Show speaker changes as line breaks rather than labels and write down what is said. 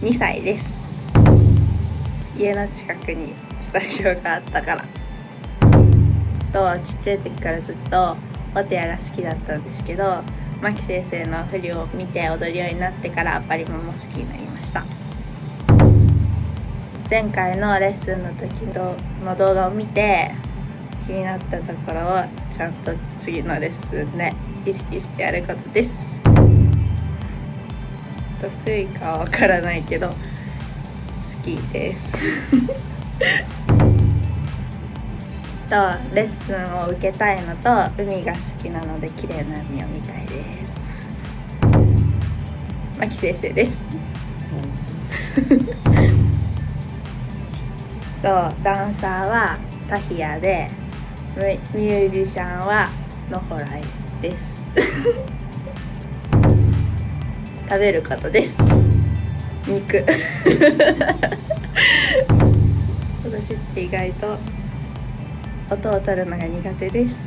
2歳です。家の近くにスタジオがあったから。ちっちゃい時からずっとお手屋が好きだったんですけど、牧先生の振りを見て踊るようになってからバリモンも好きになりました。前回のレッスンの時の動画を見て気になったところをちゃんと次のレッスンで意識してやることです。得意かはわからないけど好きですレッスンを受けたいのと海が好きなので綺麗な海を見たいです。牧先生ですダンサーはタヒヤでミュージシャンはノホライです食べることです。肉私って意外と音を取るのが苦手です